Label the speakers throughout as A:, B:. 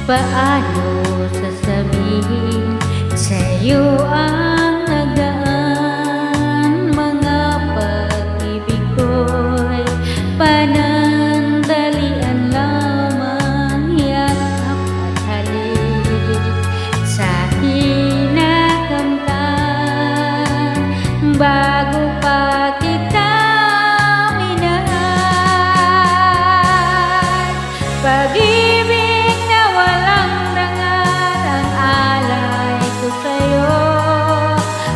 A: Paano sasabihin sa'yo ang nagdaan? Mga pag-ibig ko'y panandalian lamang. Yakap at halik sa hinakamtan bago pa kita minahal. Pag-ibig na walang rangal ang alay ko sa'yo.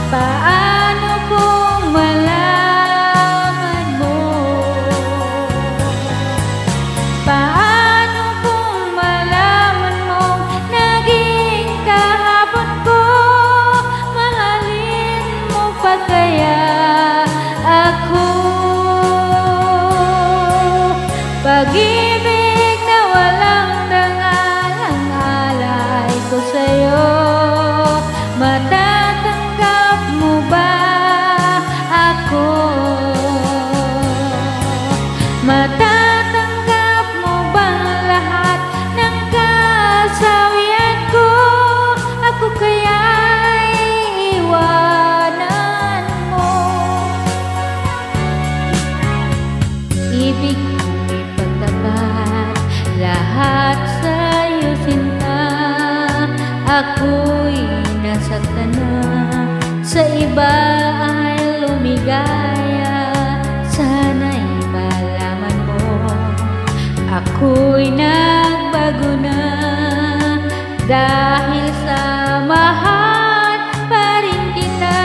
A: Paano kung malaman mo? Paano kung malaman mo naging kahapon ko? Mahalin mo pa kaya ako? Pag-ibig na walang rangal ang alay ko sa'yo. Matatanggap mo ba ako? Matatanggap mo bang lahat ng kasawian ko? Ako kaya'y iwanan mo? Ibig ko'y pagtapat lahat sa'yo sinta. Ako'y nasaktan na, sa iba ay lumigaya. Sana'y malaman mo, ako'y nagbago na. Dahil sa mahal pa rin kita.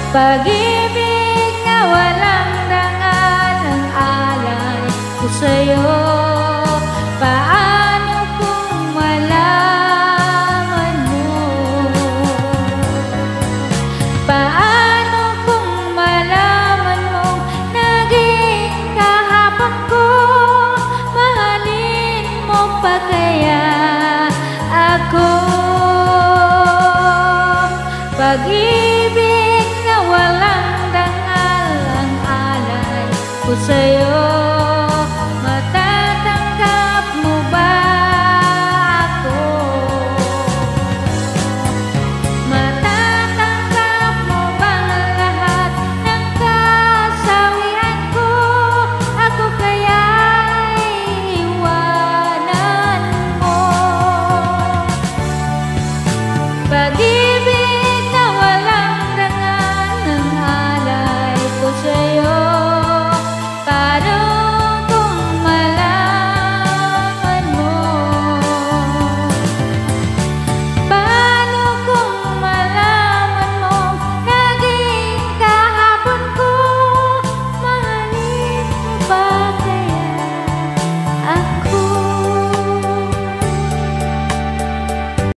A: Pag-ibig na walang rangal ang alay ko sa'yo. Paano kung malaman mo? Paano kung malaman mo naging kahapon ko? Mahalin mo pa kaya ako? Pag-ibig na walang rangal ang alay ko sa'yo.